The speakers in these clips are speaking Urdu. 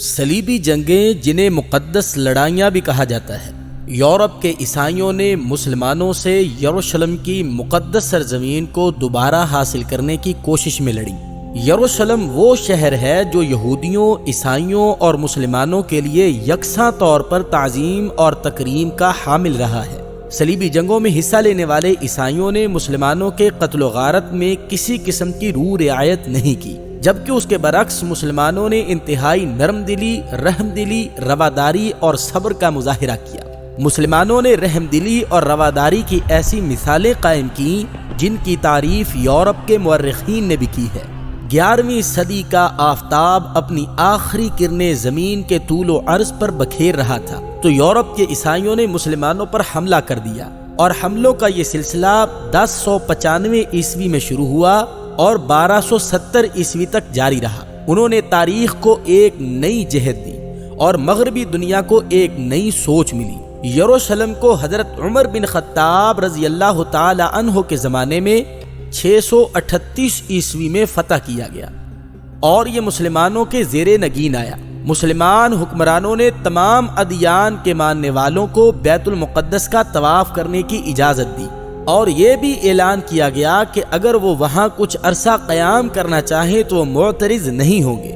صلیبی جنگیں، جنہیں مقدس لڑائیاں بھی کہا جاتا ہے، یورپ کے عیسائیوں نے مسلمانوں سے یروشلم کی مقدس سرزمین کو دوبارہ حاصل کرنے کی کوشش میں لڑی۔ یروشلم وہ شہر ہے جو یہودیوں، عیسائیوں اور مسلمانوں کے لیے یکساں طور پر تعظیم اور تکریم کا حامل رہا ہے۔ صلیبی جنگوں میں حصہ لینے والے عیسائیوں نے مسلمانوں کے قتل و غارت میں کسی قسم کی روح رعایت نہیں کی، جبکہ اس کے برعکس مسلمانوں نے انتہائی نرم دلی، رحم دلی، رواداری اور صبر کا مظاہرہ کیا۔ مسلمانوں نے رحم دلی اور رواداری کی ایسی مثالیں قائم کیں جن کی تعریف یورپ کے مورخین نے بھی کی ہے۔ 11ویں صدی کا آفتاب اپنی آخری کرنیں زمین کے طول و عرض پر بکھیر رہا تھا تو یورپ کے عیسائیوں نے مسلمانوں پر حملہ کر دیا، اور حملوں کا یہ سلسلہ 1095 عیسوی میں شروع ہوا اور 1270 عیسوی تک جاری رہا۔ انہوں نے تاریخ کو ایک نئی جہت دی اور مغربی دنیا کو ایک نئی سوچ ملی۔ یروشلم کو حضرت عمر بن خطاب رضی اللہ تعالی عنہ کے زمانے میں 638 عیسوی میں فتح کیا گیا اور یہ مسلمانوں کے زیر نگین آیا۔ مسلمان حکمرانوں نے تمام ادیان کے ماننے والوں کو بیت المقدس کا طواف کرنے کی اجازت دی، اور یہ بھی اعلان کیا گیا کہ اگر وہ وہاں کچھ عرصہ قیام کرنا چاہیں تو وہ معترض نہیں ہوں گے۔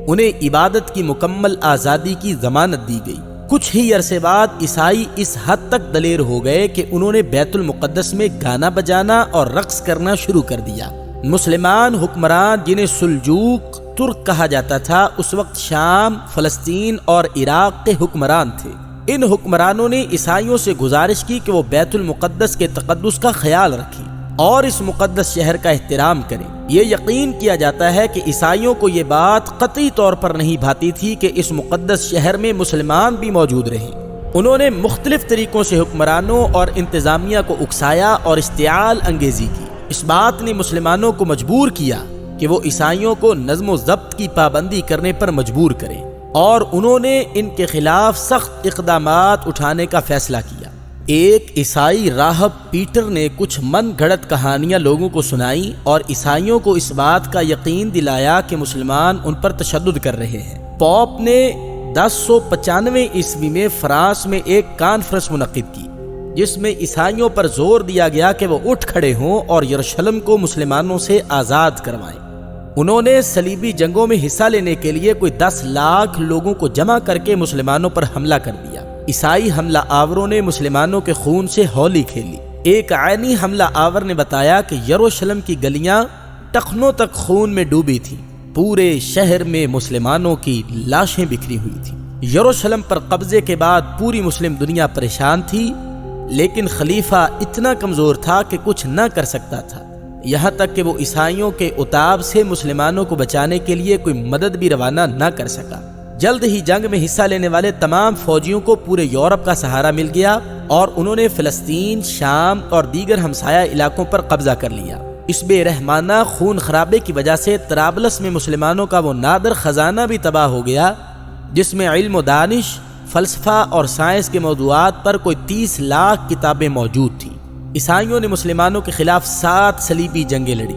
انہیں عبادت کی مکمل آزادی کی ضمانت دی گئی۔ کچھ ہی عرصے بعد عیسائی اس حد تک دلیر ہو گئے کہ انہوں نے بیت المقدس میں گانا بجانا اور رقص کرنا شروع کر دیا۔ مسلمان حکمران، جنہیں سلجوق ترک کہا جاتا تھا، اس وقت شام، فلسطین اور عراق کے حکمران تھے۔ ان حکمرانوں نے عیسائیوں سے گزارش کی کہ وہ بیت المقدس کے تقدس کا خیال رکھیں اور اس مقدس شہر کا احترام کریں۔ یہ یقین کیا جاتا ہے کہ عیسائیوں کو یہ بات قطعی طور پر نہیں بھاتی تھی کہ اس مقدس شہر میں مسلمان بھی موجود رہیں۔ انہوں نے مختلف طریقوں سے حکمرانوں اور انتظامیہ کو اکسایا اور اشتعال انگیزی کی۔ اس بات نے مسلمانوں کو مجبور کیا کہ وہ عیسائیوں کو نظم و ضبط کی پابندی کرنے پر مجبور کریں، اور انہوں نے ان کے خلاف سخت اقدامات اٹھانے کا فیصلہ کیا۔ ایک عیسائی راہب پیٹر نے کچھ من گھڑت کہانیاں لوگوں کو سنائی اور عیسائیوں کو اس بات کا یقین دلایا کہ مسلمان ان پر تشدد کر رہے ہیں۔ پوپ نے 1095 عیسوی میں فرانس میں ایک کانفرنس منعقد کی جس میں عیسائیوں پر زور دیا گیا کہ وہ اٹھ کھڑے ہوں اور یروشلم کو مسلمانوں سے آزاد کروائیں۔ انہوں نے صلیبی جنگوں میں حصہ لینے کے لیے کوئی 10 لاکھ لوگوں کو جمع کر کے مسلمانوں پر حملہ کر دیا۔ عیسائی حملہ آوروں نے مسلمانوں کے خون سے ہولی کھیلی۔ ایک عینی حملہ آور نے بتایا کہ یروشلم کی گلیاں ٹخنوں تک خون میں ڈوبی تھیں۔ پورے شہر میں مسلمانوں کی لاشیں بکھری ہوئی تھیں۔ یروشلم پر قبضے کے بعد پوری مسلم دنیا پریشان تھی، لیکن خلیفہ اتنا کمزور تھا کہ کچھ نہ کر سکتا تھا، یہاں تک کہ وہ عیسائیوں کے عتاب سے مسلمانوں کو بچانے کے لیے کوئی مدد بھی روانہ نہ کر سکا۔ جلد ہی جنگ میں حصہ لینے والے تمام فوجیوں کو پورے یورپ کا سہارا مل گیا اور انہوں نے فلسطین، شام اور دیگر ہمسایہ علاقوں پر قبضہ کر لیا۔ اس بے رحمانہ خون خرابے کی وجہ سے طرابلس میں مسلمانوں کا وہ نادر خزانہ بھی تباہ ہو گیا جس میں علم و دانش، فلسفہ اور سائنس کے موضوعات پر کوئی 30 لاکھ کتابیں موجود تھیں۔ عیسائیوں نے مسلمانوں کے خلاف 7 صلیبی جنگیں لڑی۔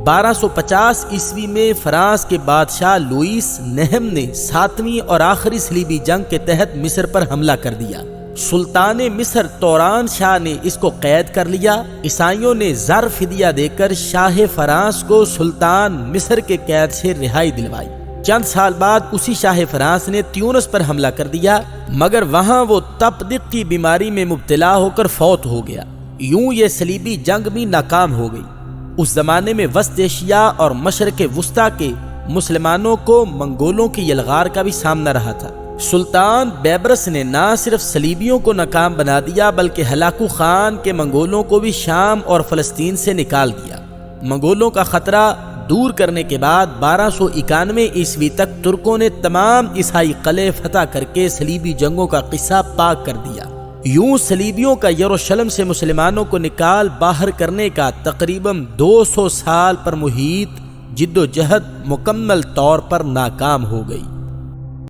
1250 عیسوی میں فرانس کے بادشاہ لوئیس نہم نے 7ویں اور آخری صلیبی جنگ کے تحت مصر پر حملہ کر دیا۔ سلطان مصر توران شاہ نے اس کو قید کر لیا۔ عیسائیوں نے زر فدیہ دے کر شاہ فرانس کو سلطان مصر کے قید سے رہائی دلوائی۔ چند سال بعد اسی شاہ فرانس نے تیونس پر حملہ کر دیا، مگر وہاں وہ تپدق کی بیماری میں مبتلا ہو کر فوت ہو گیا۔ یوں یہ صلیبی جنگ بھی ناکام ہو گئی۔ اس زمانے میں وسط ایشیا اور مشرق وسطیٰ کے مسلمانوں کو منگولوں کی یلغار کا بھی سامنا رہا تھا۔ سلطان بیبرس نے نہ صرف صلیبیوں کو ناکام بنا دیا بلکہ ہلاکو خان کے منگولوں کو بھی شام اور فلسطین سے نکال دیا۔ منگولوں کا خطرہ دور کرنے کے بعد 1291 عیسوی تک ترکوں نے تمام عیسائی قلعے فتح کر کے صلیبی جنگوں کا قصہ پاک کر دیا۔ یوں صلیبیوں کا یروشلم سے مسلمانوں کو نکال باہر کرنے کا تقریباً 200 سال پر محیط جد و جہد مکمل طور پر ناکام ہو گئی۔